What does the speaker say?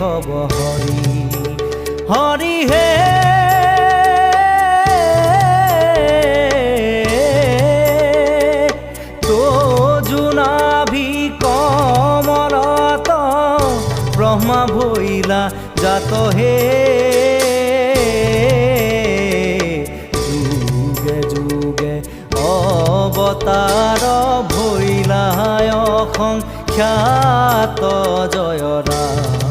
কব হরি হরি হে তো জুনাভি কমলত ব্রহ্মা ভৈলা জাত হে যুগে যুগে অবতার ভৈলায় অসংখ্যাত জয় রাম।